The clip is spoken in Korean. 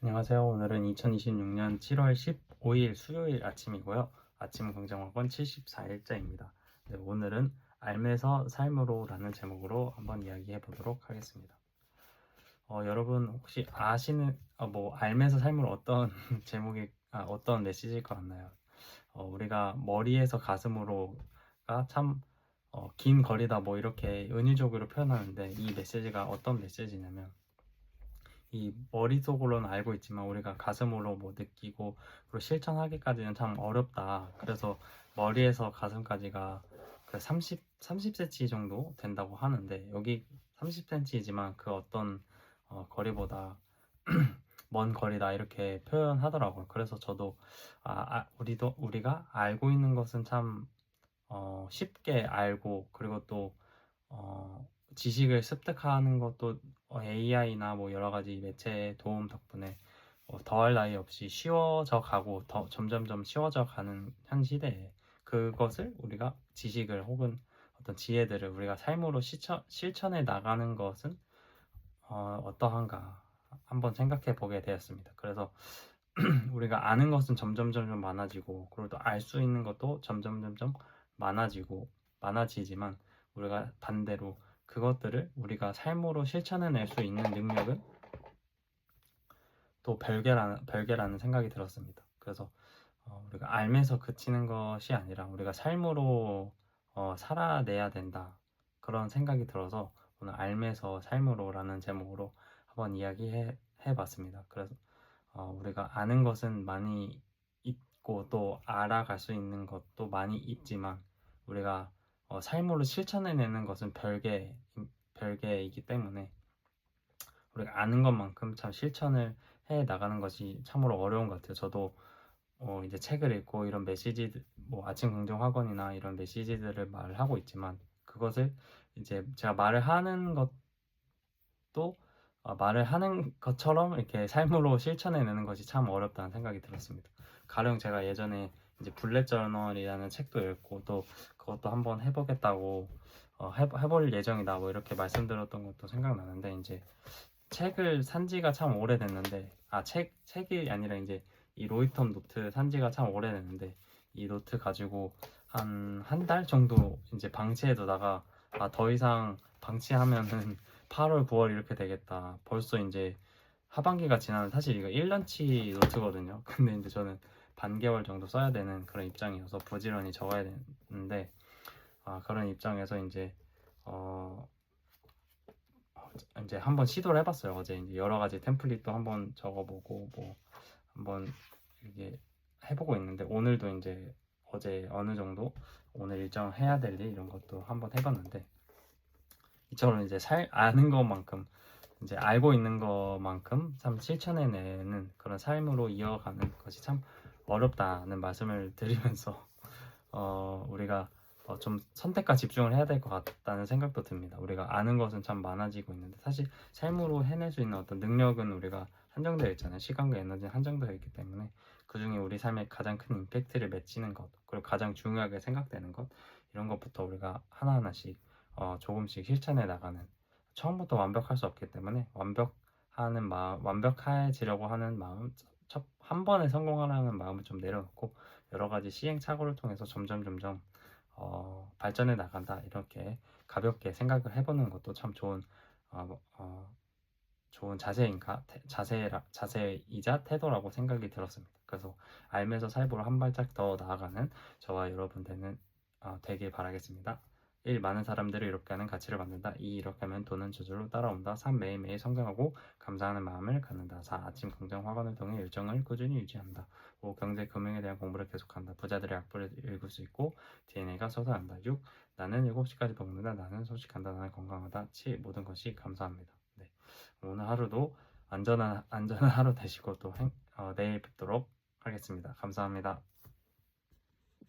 안녕하세요. 오늘은 2026년 7월 15일 수요일 아침이고요. 아침 긍정학원 74일째입니다. 네, 오늘은 알면서 삶으로 라는 제목으로 한번 이야기해 보도록 하겠습니다. 여러분 혹시 알면서 삶으로 어떤 제목이, 어떤 메시지일 것 같나요? 우리가 머리에서 가슴으로가 참 긴 거리다 뭐 이렇게 은유적으로 표현하는데 이 메시지가 어떤 메시지냐면 이 머릿속으로는 알고 있지만 우리가 가슴으로 뭐 느끼고 그리고 실천하기까지는 참 어렵다. 그래서 머리에서 가슴까지가 그 30cm 정도 된다고 하는데 여기 30cm이지만 그 어떤 거리보다 먼 거리다 이렇게 표현하더라고요. 그래서 저도 우리가 알고 있는 것은 참 쉽게 알고 그리고 또 지식을 습득하는 것도 AI나 뭐 여러 가지 매체의 도움 덕분에 더할 나위 없이 쉬워져 가고 더 점점점 쉬워져 가는 현 시대에 그것을 우리가 지식을 혹은 어떤 지혜들을 우리가 삶으로 실천해 나가는 것은 어떠한가 한번 생각해 보게 되었습니다. 그래서 우리가 아는 것은 점점 많아지고 그리고 또 알 수 있는 것도 점점 많아지지만 우리가 반대로 그것들을 우리가 삶으로 실천해낼 수 있는 능력은 또 별개라는 생각이 들었습니다. 그래서 우리가 알면서 그치는 것이 아니라 우리가 삶으로 살아내야 된다. 그런 생각이 들어서 오늘 알면서 삶으로라는 제목으로 한번 이야기해 봤습니다. 그래서 우리가 아는 것은 많이 있고 또 알아갈 수 있는 것도 많이 있지만 우리가 삶으로 실천해내는 것은 별개이기 때문에 우리가 아는 것만큼 참 실천을 해 나가는 것이 참으로 어려운 것 같아요. 저도 이제 책을 읽고 이런 메시지, 뭐 아침 긍정 학원이나 이런 메시지들을 말을 하고 있지만 그것을 이제 제가 말을 하는 것처럼 이렇게 삶으로 실천해내는 것이 참 어렵다는 생각이 들었습니다. 가령 제가 예전에 이제 블랙 저널이라는 책도 읽고 또 그것도 한번 해보겠다고 해볼 예정이다 뭐 이렇게 말씀드렸던 것도 생각나는데 이제 책을 산 지가 참 오래됐는데 책이 아니라 이제 이 로이텀 노트 산 지가 참 오래됐는데 이 노트 가지고 한 달 정도 이제 방치해두다가 더 이상 방치하면은 8월, 9월 이렇게 되겠다. 벌써 이제 하반기가 지나면 사실 이거 1년치 노트거든요. 근데 이제 저는 반개월 정도 써야 되는 그런 입장이어서 부지런히 적어야 되는데 그런 입장에서 어, 이제 한번 시도를 해봤어요. 어제 이제 여러 가지 템플릿도 한번 적어보고 뭐 한번 이게 해보고 있는데 오늘도 이제 어제 어느 정도 오늘 일정 해야 될 일 이런 것도 한번 해봤는데 이처럼 이제 아는 것만큼 이제 알고 있는 것만큼 참 실천해내는 그런 삶으로 이어가는 것이 참 어렵다는 말씀을 드리면서 우리가 좀 선택과 집중을 해야 될 것 같다는 생각도 듭니다. 우리가 아는 것은 참 많아지고 있는데 사실 삶으로 해낼 수 있는 어떤 능력은 우리가 한정되어 있잖아요. 시간과 에너지는 한정되어 있기 때문에 그 중에 우리 삶에 가장 큰 임팩트를 맺히는 것 그리고 가장 중요하게 생각되는 것 이런 것부터 우리가 하나하나씩 조금씩 실천해 나가는 처음부터 완벽할 수 없기 때문에 완벽해지려고 하는 마음 한 번에 성공하라는 마음을 좀 내려놓고 여러 가지 시행착오를 통해서 점점 발전해 나간다 이렇게 가볍게 생각을 해보는 것도 참 좋은 자세이자 태도라고 생각이 들었습니다. 그래서 알면서 삶으로 한 발짝 더 나아가는 저와 여러분 되길 바라겠습니다. 1. 많은 사람들을 이롭게 하는 가치를 만든다. 2. 이렇게 하면 돈은 저절로 따라온다. 3. 매일매일 성장하고 감사하는 마음을 갖는다. 4. 아침 긍정 학원을 통해 일정을 꾸준히 유지한다. 5. 경제 금융에 대한 공부를 계속한다. 부자들의 악보를 읽을 수 있고 DNA가 솟아난다. 6. 나는 7시까지 먹는다. 나는 소식한다. 나는 건강하다. 7. 모든 것이 감사합니다. 네. 오늘 하루도 안전한 하루 되시고 또 내일 뵙도록 하겠습니다. 감사합니다.